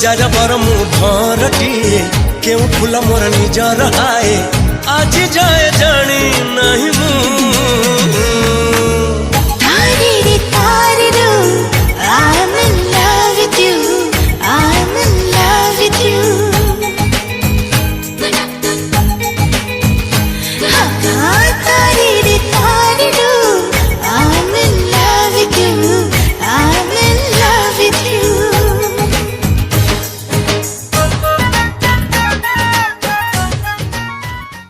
jar बर मु भरटिए केउ फूल मोर निजर हाए आज जाए